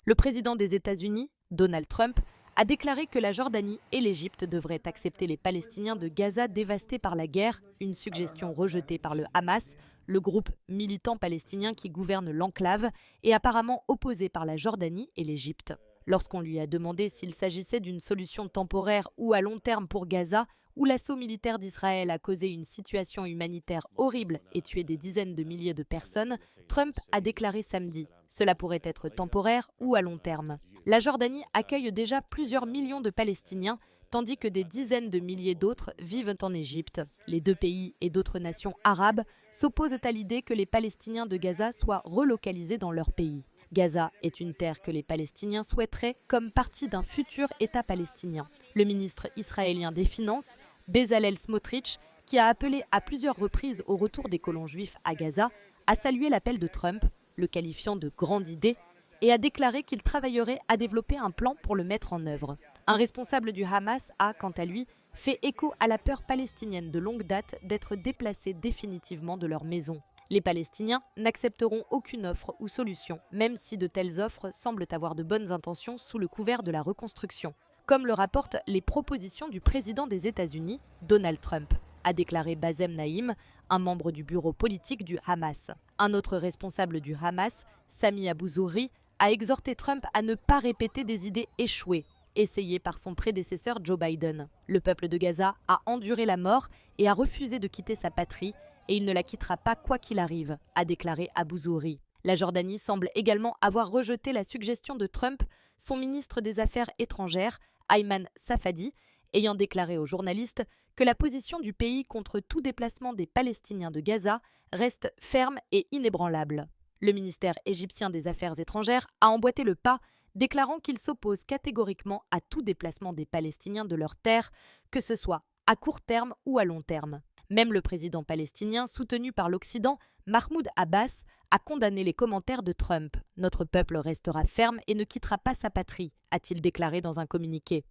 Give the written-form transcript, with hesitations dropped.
Le président des États-Unis, Donald Trump, a déclaré que la Jordanie et l'Égypte devraient accepter les Palestiniens de Gaza dévastés par la guerre, une suggestion rejetée par le Hamas, le groupe militant palestinien qui gouverne l'enclave, et apparemment opposé par la Jordanie et l'Égypte. Lorsqu'on lui a demandé s'il s'agissait d'une solution temporaire ou à long terme pour Gaza, où l'assaut militaire d'Israël a causé une situation humanitaire horrible et tué des dizaines de milliers de personnes, Trump a déclaré samedi « Cela pourrait être temporaire ou à long terme ». La Jordanie accueille déjà plusieurs millions de Palestiniens, tandis que des dizaines de milliers d'autres vivent en Égypte. Les deux pays et d'autres nations arabes s'opposent à l'idée que les Palestiniens de Gaza soient relocalisés dans leur pays. Gaza est une terre que les Palestiniens souhaiteraient comme partie d'un futur État palestinien. Le ministre israélien des Finances, Bezalel Smotrich, qui a appelé à plusieurs reprises au retour des colons juifs à Gaza, a salué l'appel de Trump, le qualifiant de grande idée, et a déclaré qu'il travaillerait à développer un plan pour le mettre en œuvre. Un responsable du Hamas a, quant à lui, fait écho à la peur palestinienne de longue date d'être déplacés définitivement de leur maison. Les Palestiniens n'accepteront aucune offre ou solution, même si de telles offres semblent avoir de bonnes intentions sous le couvert de la reconstruction. Comme le rapportent les propositions du président des États-Unis, Donald Trump, a déclaré Bassem Naïm, un membre du bureau politique du Hamas. Un autre responsable du Hamas, Sami Abu Zuhri, a exhorté Trump à ne pas répéter des idées échouées, essayées par son prédécesseur Joe Biden. Le peuple de Gaza a enduré la mort et a refusé de quitter sa patrie, et il ne la quittera pas quoi qu'il arrive, a déclaré Abu Zuhri. La Jordanie semble également avoir rejeté la suggestion de Trump, son ministre des Affaires étrangères, Ayman Safadi, ayant déclaré aux journalistes que la position du pays contre tout déplacement des Palestiniens de Gaza reste ferme et inébranlable. Le ministère égyptien des Affaires étrangères a emboîté le pas, déclarant qu'il s'oppose catégoriquement à tout déplacement des Palestiniens de leur terre, que ce soit à court terme ou à long terme. Même le président palestinien, soutenu par l'Occident, Mahmoud Abbas, a condamné les commentaires de Trump. « Notre peuple restera ferme et ne quittera pas sa patrie », a-t-il déclaré dans un communiqué.